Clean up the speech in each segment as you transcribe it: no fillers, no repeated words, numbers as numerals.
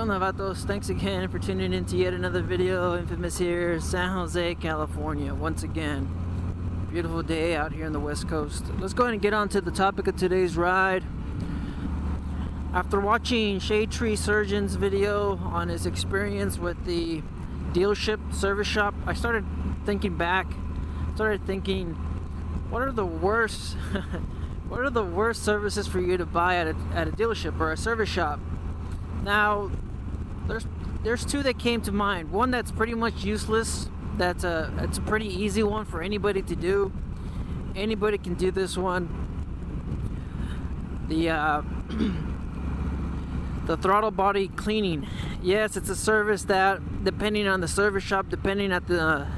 onda, vatos? Thanks again for tuning in to yet another video. Infamous here, San Jose, California. Once again, beautiful day out here on the West Coast. Let's go ahead and get on to the topic of today's ride. After watching Shade Tree Surgeon's video on his experience with the dealership service shop, I started thinking back. What are the worst what are the worst services for you to buy at a dealership or a service shop? Now, there's two that came to mind. One that's pretty much useless. It's a pretty easy one for anybody to do. Anybody can do this one. The throttle body cleaning. Yes, it's a service that, depending on the service shop, depending on the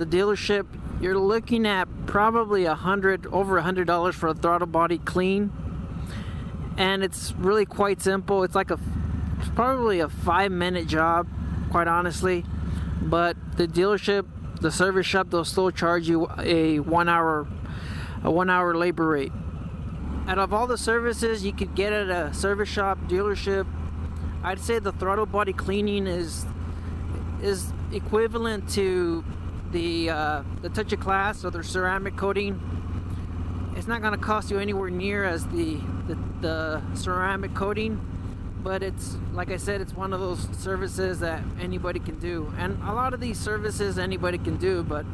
dealership, you're looking at probably over $100 for a throttle body clean. And it's really quite simple. It's probably a 5-minute job, quite honestly. But the dealership, the service shop, they'll still charge you a 1 hour labor rate. Out of all the services you could get at a service shop, dealership, I'd say the throttle body cleaning is equivalent to the touch of class or the ceramic coating. It's not going to cost you anywhere near as the ceramic coating, but it's, like I said, it's one of those services that anybody can do. And a lot of these services anybody can do, but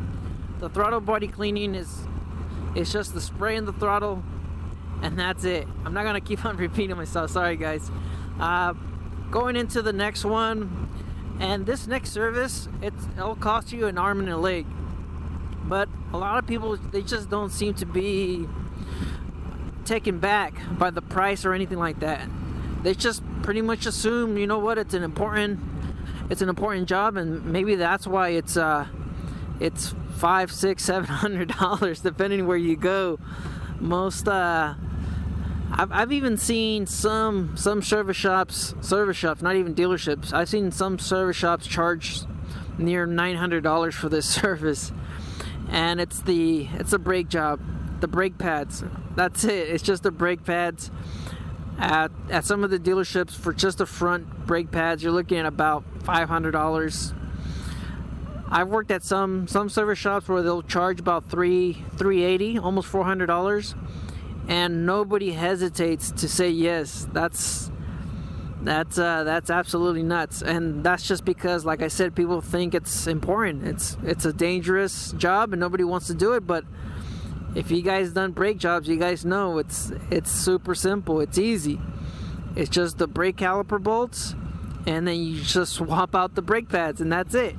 the throttle body cleaning is just the spray in the throttle, and that's it. I'm not going to keep on repeating myself. Sorry, guys. Going into the next one, and this next service, it'll cost you an arm and a leg. But a lot of people, they just don't seem to be taken back by the price or anything like that. They just pretty much assume, you know what, it's an important job, and maybe that's why it's $500, $600, $700 depending where you go. Most I've even seen some service shops, not even dealerships. I've seen some service shops charge near $900 for this service. And it's the brake job, the brake pads. That's it. It's just the brake pads. At some of the dealerships, for just the front brake pads, you're looking at about $500. I've worked at some service shops where they'll charge about $380, almost $400, and nobody hesitates to say yes. That's absolutely nuts, and that's just because, like I said, people think it's important. It's a dangerous job, and nobody wants to do it. But if you guys done brake jobs, you guys know it's super simple. It's easy. It's just the brake caliper bolts, and then you just swap out the brake pads, and that's it.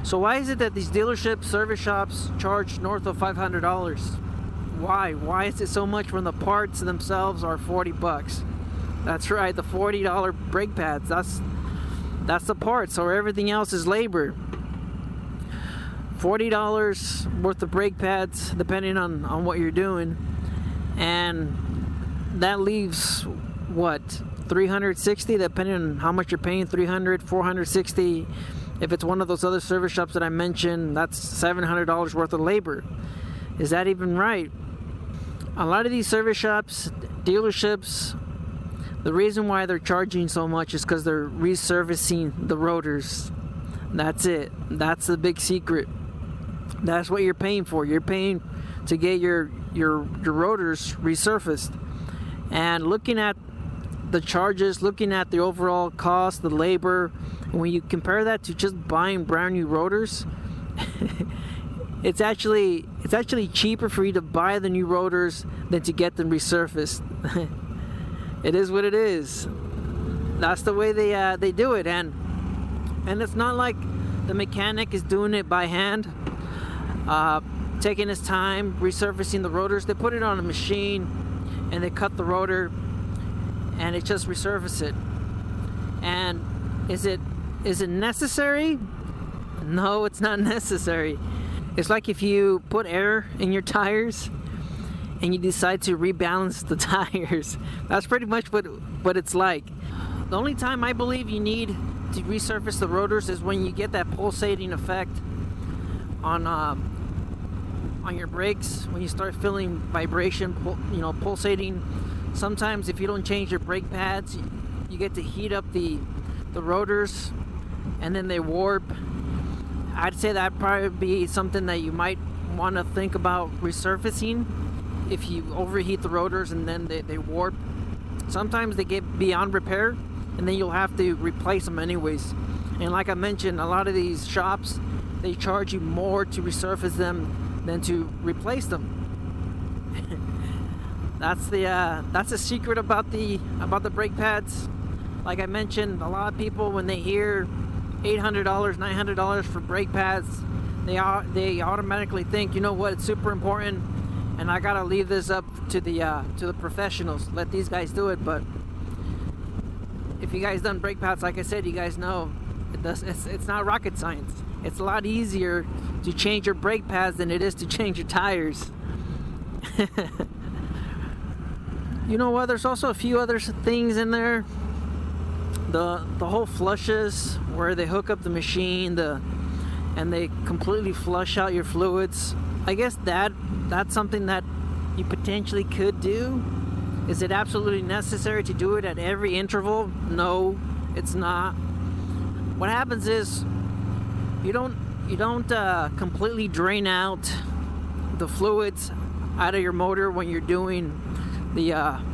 So why is it that these dealership service shops charge north of $500? Why is it so much when the parts themselves are $40? That's right, the $40 brake pads. That's the part. So everything else is labor. $40 worth of brake pads, depending on what you're doing, and that leaves what, $360, depending on how much you're paying. $300, $460. If it's one of those other service shops that I mentioned, that's $700 worth of labor. Is that even right? A lot of these service shops, dealerships, the reason why they're charging so much is because they're resurfacing the rotors. That's it. That's the big secret. That's what you're paying for. You're paying to get your rotors resurfaced. And looking at the charges, looking at the overall cost, the labor, when you compare that to just buying brand new rotors, it's actually cheaper for you to buy the new rotors than to get them resurfaced. It is what it is. That's the way they do it, and it's not like the mechanic is doing it by hand, taking his time resurfacing the rotors. They put it on a machine and they cut the rotor and it just resurfaces it. And is it necessary? No, it's not necessary. It's like if you put air in your tires and you decide to rebalance the tires. That's pretty much what it's like. The only time I believe you need to resurface the rotors is when you get that pulsating effect on your brakes, when you start feeling vibration, pulsating. Sometimes if you don't change your brake pads, you get to heat up the the rotors and then they warp. I'd say that'd probably be something that you might want to think about resurfacing if you overheat the rotors and then they warp. Sometimes they get beyond repair and then you'll have to replace them anyways. And like I mentioned, a lot of these shops, they charge you more to resurface them than to replace them. That's the secret about the brake pads. Like I mentioned, a lot of people, when they hear $800, $900 for brake pads, they automatically think, you know what, it's super important, and I gotta leave this up to the professionals. Let these guys do it. But if you guys done brake pads, like I said, you guys know it's not rocket science. It's a lot easier to change your brake pads than it is to change your tires. You know what? There's also a few other things in there. The whole flushes, where they hook up the machine, and they completely flush out your fluids. I guess that's something that you potentially could do. Is it absolutely necessary to do it at every interval? No, it's not. What happens is you don't completely drain out the fluids out of your motor when you're doing the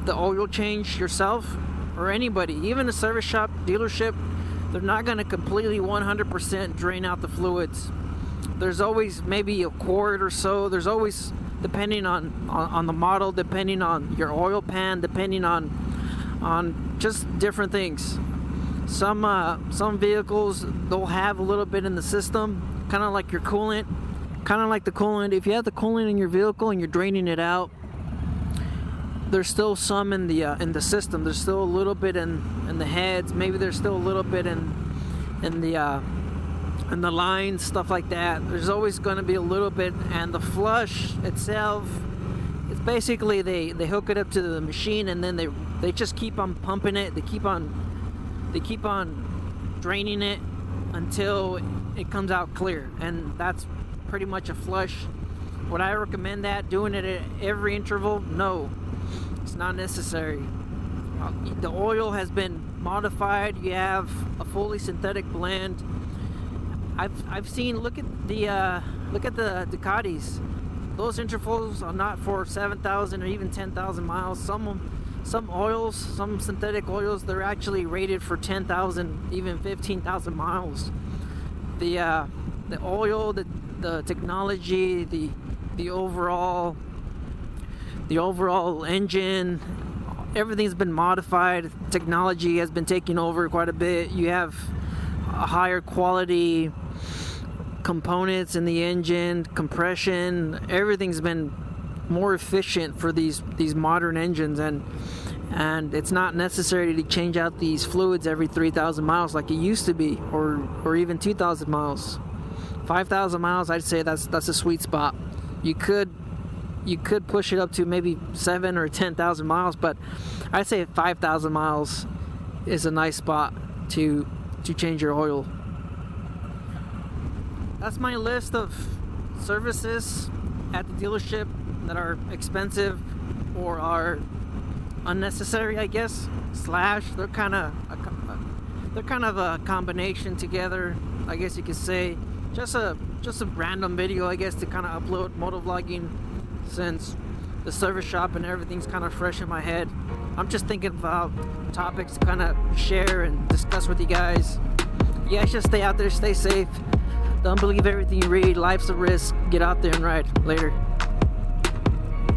oil change yourself, or anybody, even a service shop, dealership. They're not going to completely 100% drain out the fluids. There's always maybe a quart or so. There's always, depending on the model, depending on your oil pan, depending on just different things. Some vehicles, they'll have a little bit in the system, kind of like your coolant, kind of like the coolant. If you have the coolant in your vehicle and you're draining it out, there's still some in the system. There's still a little bit in the heads. Maybe there's still a little bit in the lines, stuff like that. There's always going to be a little bit. And the flush itself, it's basically they hook it up to the machine and then they just keep on pumping it. They keep on draining it until it comes out clear, and that's pretty much a flush. Would I recommend that, doing it at every interval? No, it's not necessary. The oil has been modified. You have a fully synthetic blend. I've seen, look at the Ducatis. Those intervals are not for 7,000 or even 10,000 miles. Some oils, some synthetic oils, they're actually rated for 10,000, even 15,000 miles. The oil, the technology, the overall engine, everything's been modified. Technology has been taking over quite a bit. You have a higher quality components in the engine, compression. Everything's been more efficient for these modern engines, and it's not necessary to change out these fluids every 3,000 miles like it used to be, or even 2,000 miles. 5,000 miles, I'd say that's a sweet spot. You could push it up to maybe 7 or 10,000 miles, but I'd say 5,000 miles is a nice spot to change your oil. That's my list of services at the dealership that are expensive or are unnecessary, I guess. They're kind of a combination together, I guess you could say. Just a random video, I guess, to kind of upload motovlogging, since the service shop and everything's kind of fresh in my head. I'm just thinking about topics to kind of share and discuss with you guys. You guys just stay out there, stay safe. Don't believe everything you read. Life's a risk. Get out there and ride. Later.